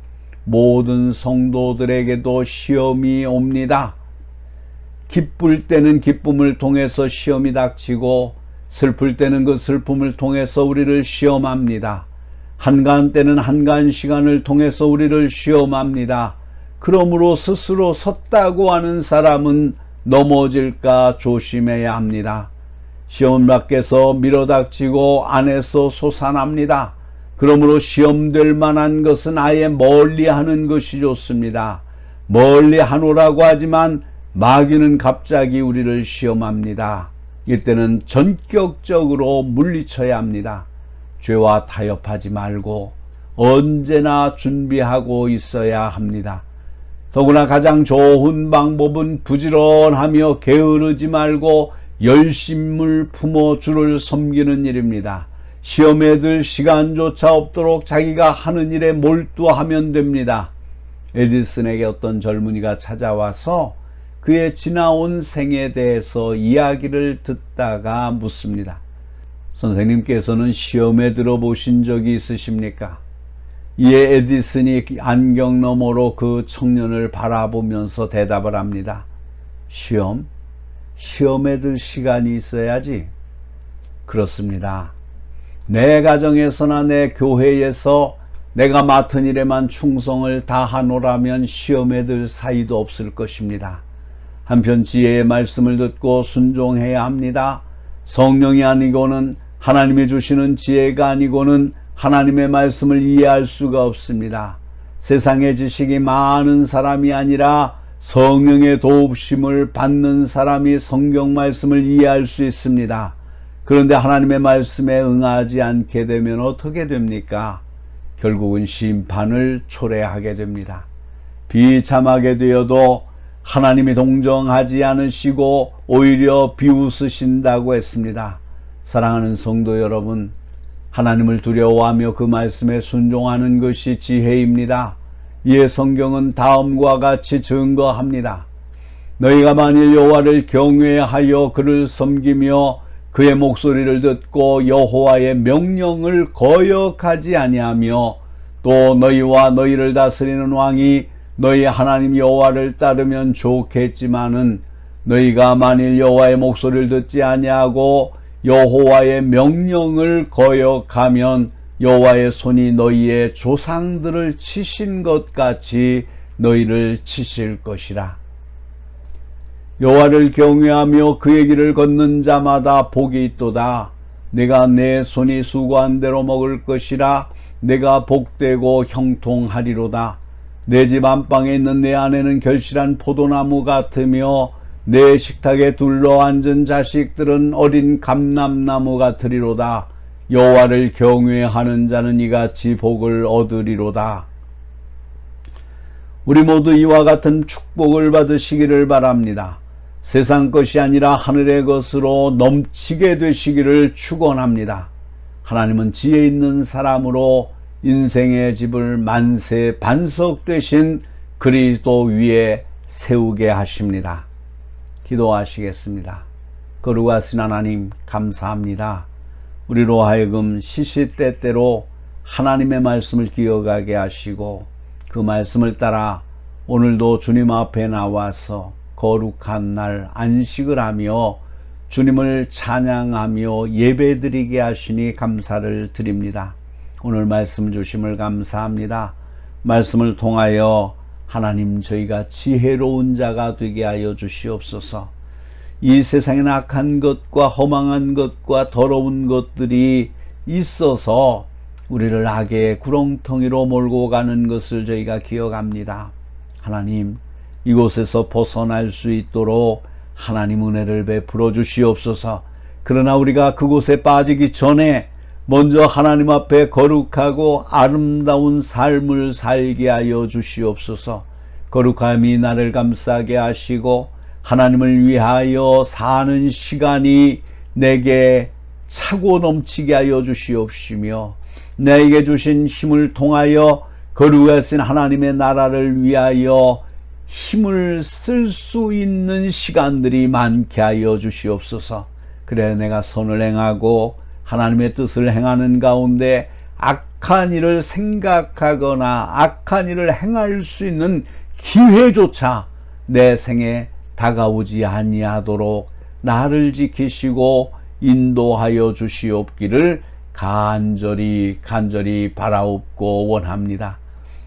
모든 성도들에게도 시험이 옵니다. 기쁠 때는 기쁨을 통해서 시험이 닥치고 슬플 때는 그 슬픔을 통해서 우리를 시험합니다. 한가한 때는 한가한 시간을 통해서 우리를 시험합니다. 그러므로 스스로 섰다고 하는 사람은 넘어질까 조심해야 합니다. 시험 밖에서 밀어닥치고 안에서 솟아납니다. 그러므로 시험될 만한 것은 아예 멀리하는 것이 좋습니다. 멀리하노라고 하지만 마귀는 갑자기 우리를 시험합니다. 이때는 전격적으로 물리쳐야 합니다. 죄와 타협하지 말고 언제나 준비하고 있어야 합니다. 더구나 가장 좋은 방법은 부지런하며 게으르지 말고 열심을 품어 주를 섬기는 일입니다. 시험에 들 시간조차 없도록 자기가 하는 일에 몰두하면 됩니다. 에디슨에게 어떤 젊은이가 찾아와서 그의 지나온 생에 대해서 이야기를 듣다가 묻습니다. 선생님께서는 시험에 들어보신 적이 있으십니까? 이에 에디슨이 안경 너머로 그 청년을 바라보면서 대답을 합니다. 시험? 시험에 들 시간이 있어야지. 그렇습니다. 내 가정에서나 내 교회에서 내가 맡은 일에만 충성을 다하노라면 시험에 들 사이도 없을 것입니다. 한편 지혜의 말씀을 듣고 순종해야 합니다. 성령이 아니고는 하나님이 주시는 지혜가 아니고는 하나님의 말씀을 이해할 수가 없습니다. 세상의 지식이 많은 사람이 아니라 성령의 도우심을 받는 사람이 성경 말씀을 이해할 수 있습니다. 그런데 하나님의 말씀에 응하지 않게 되면 어떻게 됩니까? 결국은 심판을 초래하게 됩니다. 비참하게 되어도 하나님이 동정하지 않으시고 오히려 비웃으신다고 했습니다. 사랑하는 성도 여러분, 하나님을 두려워하며 그 말씀에 순종하는 것이 지혜입니다. 이에 성경은 다음과 같이 증거합니다. 너희가 만일 여호와를 경외하여 그를 섬기며 그의 목소리를 듣고 여호와의 명령을 거역하지 아니하며 또 너희와 너희를 다스리는 왕이 너희 하나님 여호와를 따르면 좋겠지만은 너희가 만일 여호와의 목소리를 듣지 아니하고 여호와의 명령을 거역하면 여호와의 손이 너희의 조상들을 치신 것 같이 너희를 치실 것이라. 여호와를 경외하며 그의 길을 걷는 자마다 복이 있도다. 내가 내 손이 수고한 대로 먹을 것이라. 내가 복되고 형통하리로다. 내 집 안방에 있는 내 아내는 결실한 포도나무 같으며 내 식탁에 둘러앉은 자식들은 어린 감람나무 같으리로다. 여호와를 경외하는 자는 이같이 복을 얻으리로다. 우리 모두 이와 같은 축복을 받으시기를 바랍니다. 세상 것이 아니라 하늘의 것으로 넘치게 되시기를 축원합니다. 하나님은 지혜 있는 사람으로 인생의 집을 만세 반석 되신 그리스도 위에 세우게 하십니다. 기도하시겠습니다. 거룩하신 하나님, 감사합니다. 우리로 하여금 시시때때로 하나님의 말씀을 기억하게 하시고 그 말씀을 따라 오늘도 주님 앞에 나와서 거룩한 날 안식을 하며 주님을 찬양하며 예배드리게 하시니 감사를 드립니다. 오늘 말씀 주심을 감사합니다. 말씀을 통하여 하나님, 저희가 지혜로운 자가 되게 하여 주시옵소서. 이 세상에 악한 것과 허망한 것과 더러운 것들이 있어서 우리를 악의 구렁텅이로 몰고 가는 것을 저희가 기억합니다. 하나님, 이곳에서 벗어날 수 있도록 하나님 은혜를 베풀어 주시옵소서. 그러나 우리가 그곳에 빠지기 전에 먼저 하나님 앞에 거룩하고 아름다운 삶을 살게 하여 주시옵소서. 거룩함이 나를 감싸게 하시고 하나님을 위하여 사는 시간이 내게 차고 넘치게 하여 주시옵시며 내게 주신 힘을 통하여 거룩하신 하나님의 나라를 위하여 힘을 쓸 수 있는 시간들이 많게 하여 주시옵소서. 그래 내가 선을 행하고 하나님의 뜻을 행하는 가운데 악한 일을 생각하거나 악한 일을 행할 수 있는 기회조차 내 생에 다가오지 아니하도록 나를 지키시고 인도하여 주시옵기를 간절히 바라옵고 원합니다.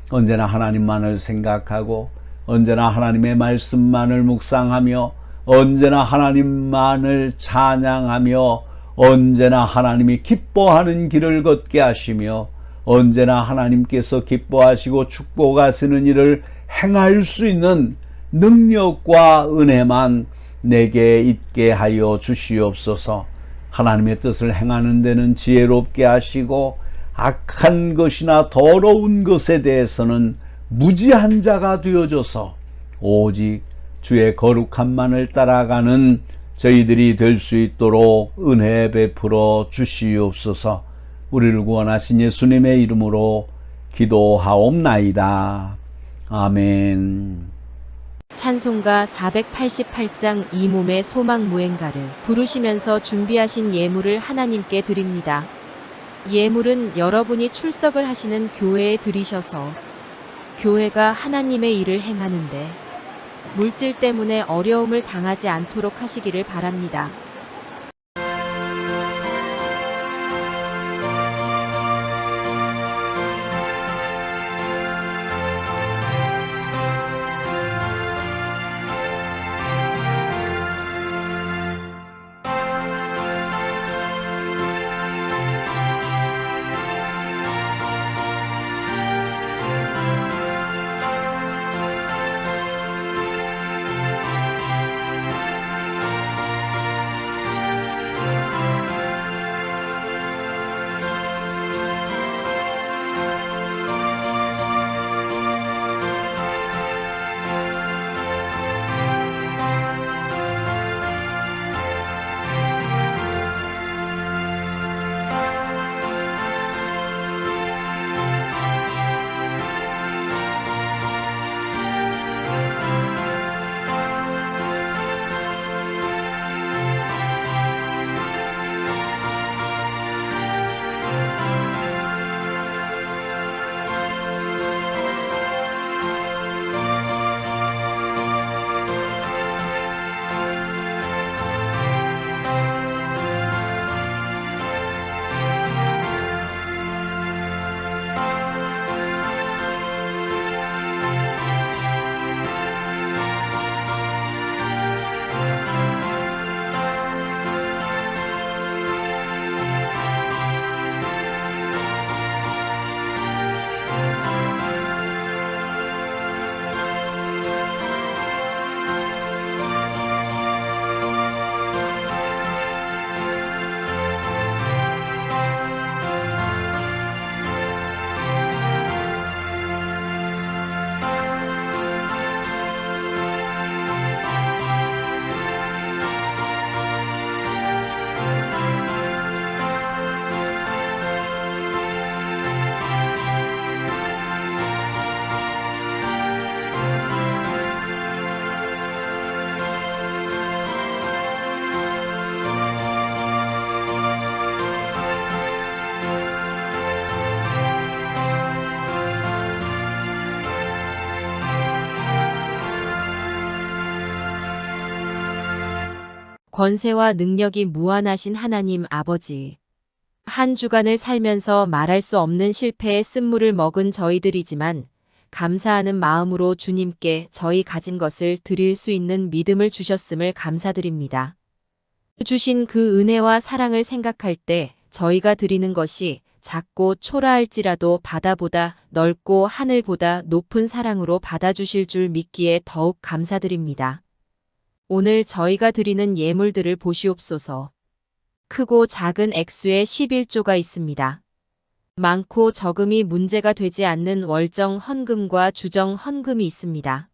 언제나 하나님만을 생각하고 언제나 하나님의 말씀만을 묵상하며 언제나 하나님만을 찬양하며 언제나 하나님이 기뻐하는 길을 걷게 하시며 언제나 하나님께서 기뻐하시고 축복하시는 일을 행할 수 있는 능력과 은혜만 내게 있게 하여 주시옵소서. 하나님의 뜻을 행하는 데는 지혜롭게 하시고 악한 것이나 더러운 것에 대해서는 무지한 자가 되어져서 오직 주의 거룩함만을 따라가는 저희들이 될 수 있도록 은혜 베풀어 주시옵소서. 우리를 구원하신 예수님의 이름으로 기도하옵나이다. 아멘. 찬송가 488장 이 몸의 소망 무행가를 부르시면서 준비하신 예물을 하나님께 드립니다. 예물은 여러분이 출석을 하시는 교회에 드리셔서 교회가 하나님의 일을 행하는데 물질 때문에 어려움을 당하지 않도록 하시기를 바랍니다. 권세와 능력이 무한하신 하나님 아버지. 한 주간을 살면서 말할 수 없는 실패의 쓴물을 먹은 저희들이지만 감사하는 마음으로 주님께 저희 가진 것을 드릴 수 있는 믿음을 주셨음을 감사드립니다. 주신 그 은혜와 사랑을 생각할 때 저희가 드리는 것이 작고 초라할지라도 바다보다 넓고 하늘보다 높은 사랑으로 받아주실 줄 믿기에 더욱 감사드립니다. 오늘 저희가 드리는 예물들을 보시옵소서. 크고 작은 액수의 11조가 있습니다. 많고 적음이 문제가 되지 않는 월정 헌금과 주정 헌금이 있습니다.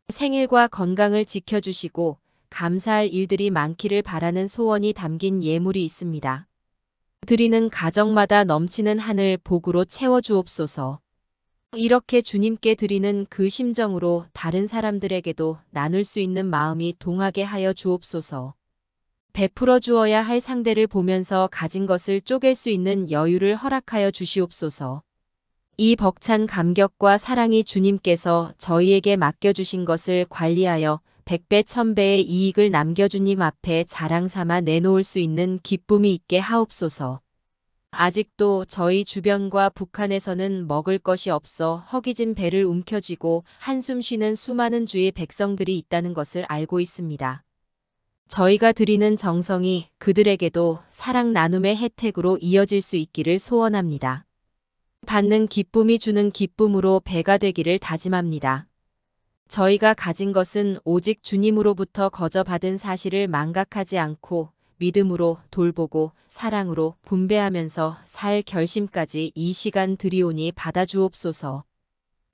생일과 건강을 지켜주시고 감사할 일들이 많기를 바라는 소원이 담긴 예물이 있습니다. 드리는 가정마다 넘치는 하늘 복으로 채워주옵소서. 이렇게 주님께 드리는 그 심정으로 다른 사람들에게도 나눌 수 있는 마음이 동하게 하여 주옵소서. 베풀어 주어야 할 상대를 보면서 가진 것을 쪼갤 수 있는 여유를 허락하여 주시옵소서. 이 벅찬 감격과 사랑이 주님께서 저희에게 맡겨주신 것을 관리하여 100배 1000배의 이익을 남겨주님 앞에 자랑 삼아 내놓을 수 있는 기쁨이 있게 하옵소서. 아직도 저희 주변과 북한에서는 먹을 것이 없어 허기진 배를 움켜쥐고 한숨 쉬는 수많은 주의 백성들이 있다는 것을 알고 있습니다. 저희가 드리는 정성이 그들에게도 사랑 나눔의 혜택으로 이어질 수 있기를 소원합니다. 받는 기쁨이 주는 기쁨으로 배가 되기를 다짐합니다. 저희가 가진 것은 오직 주님으로부터 거저받은 사실을 망각하지 않고 믿음으로 돌보고 사랑으로 분배하면서 살 결심까지 이 시간 드리오니 받아주옵소서.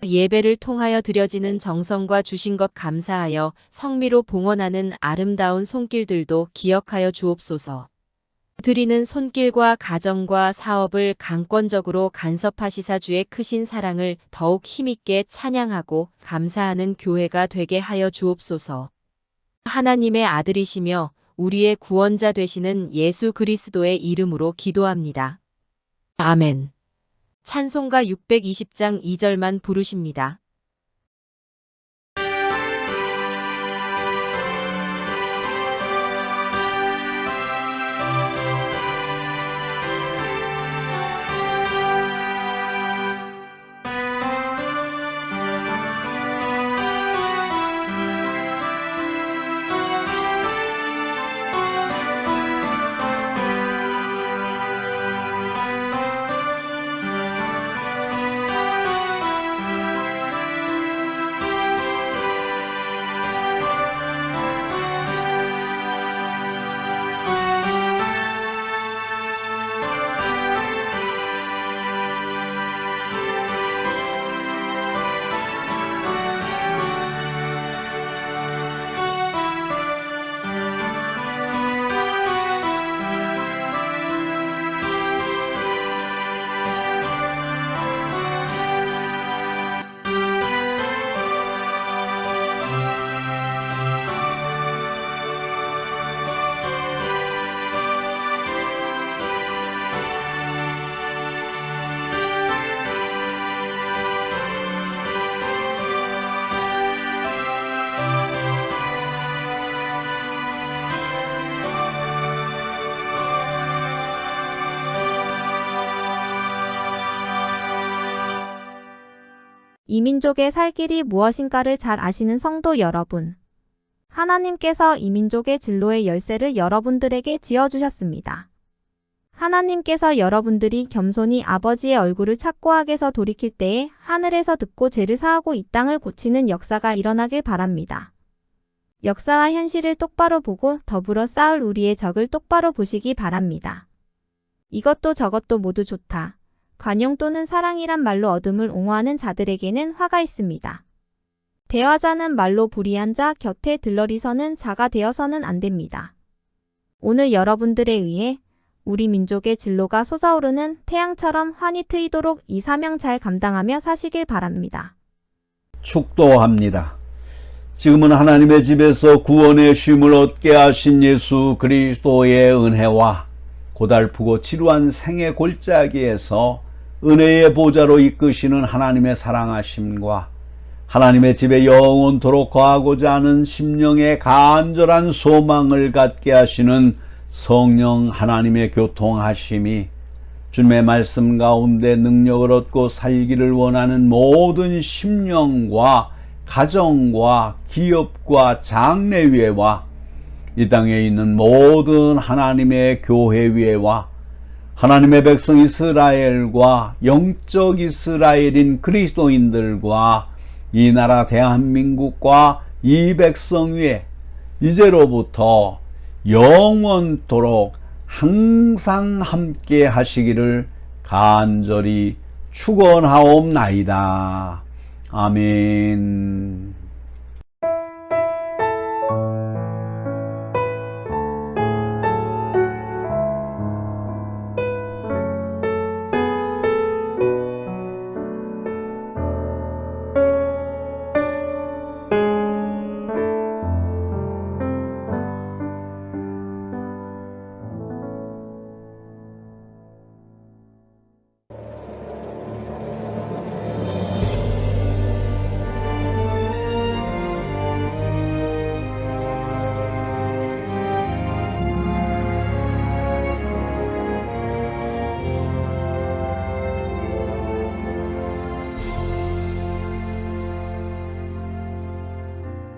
예배를 통하여 드려지는 정성과 주신 것 감사하여 성미로 봉헌하는 아름다운 손길들도 기억하여 주옵소서. 드리는 손길과 가정과 사업을 강권적으로 간섭하시사 주의 크신 사랑을 더욱 힘있게 찬양하고 감사하는 교회가 되게 하여 주옵소서. 하나님의 아들이시며 우리의 구원자 되시는 예수 그리스도의 이름으로 기도합니다. 아멘. 찬송가 620장 2절만 부르십니다. 이민족의 살 길이 무엇인가를 잘 아시는 성도 여러분. 하나님께서 이민족의 진로의 열쇠를 여러분들에게 쥐어주셨습니다. 하나님께서 여러분들이 겸손히 아버지의 얼굴을 찾고 악에서 돌이킬 때에 하늘에서 듣고 죄를 사하고 이 땅을 고치는 역사가 일어나길 바랍니다. 역사와 현실을 똑바로 보고 더불어 싸울 우리의 적을 똑바로 보시기 바랍니다. 이것도 저것도 모두 좋다. 관용 또는 사랑이란 말로 어둠을 옹호하는 자들에게는 화가 있습니다. 대화자는 말로 불의한 자 곁에 들러리서는 자가 되어서는 안 됩니다. 오늘 여러분들에 의해 우리 민족의 진로가 솟아오르는 태양처럼 환히 트이도록 이 사명 잘 감당하며 사시길 바랍니다. 축도합니다. 지금은 하나님의 집에서 구원의 쉼을 얻게 하신 예수 그리스도의 은혜와 고달프고 지루한 생의 골짜기에서 은혜의 보좌로 이끄시는 하나님의 사랑하심과 하나님의 집에 영원토록 거하고자 하는 심령의 간절한 소망을 갖게 하시는 성령 하나님의 교통하심이 주님의 말씀 가운데 능력을 얻고 살기를 원하는 모든 심령과 가정과 기업과 장래위에와 이 땅에 있는 모든 하나님의 교회위에와 하나님의 백성 이스라엘과 영적 이스라엘인 그리스도인들과 이 나라 대한민국과 이 백성 위에 이제로부터 영원토록 항상 함께 하시기를 간절히 축원하옵나이다. 아멘.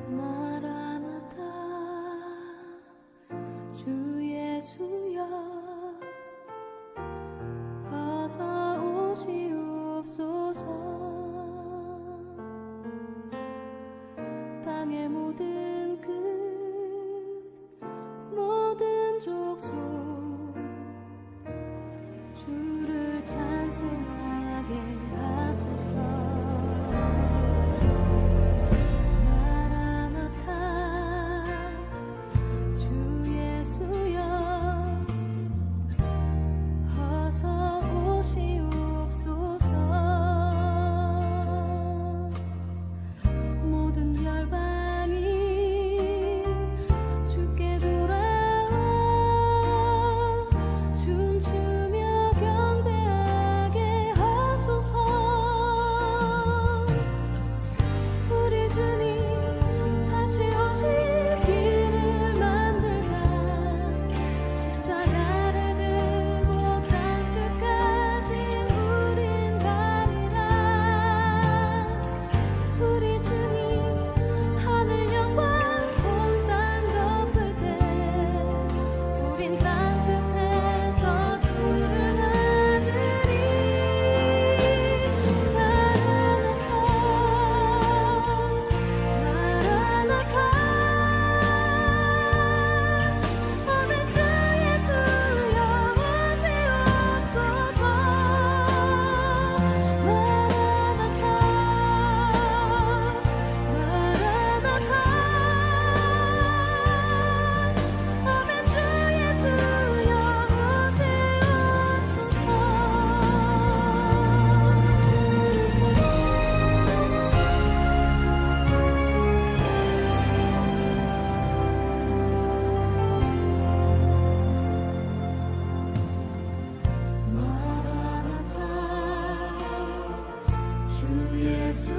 마라나타 주 예수여 어서 오시옵소서. 땅의 모든 끝 모든 족속 주를 찬송하게 하소서. 마라나타 주 예수여 어서 오시옵소서. 모든 열방이 주께 돌아와 춤추며 경배하게 하소서. 우리 주님 다시 오실 길을 만들자. 십자가를 들고 땅끝까지 우린 가리라. 우리 주님 하늘 영광 온 땅 덮을 때 우린 땅끝에서 주를 맞으리. 마라나타 마라나타 아멘. 주 예수여 오시옵소서. 마라나타 마라나타 아멘. 주 예수여 오시옵소서. 마라나타 주 예수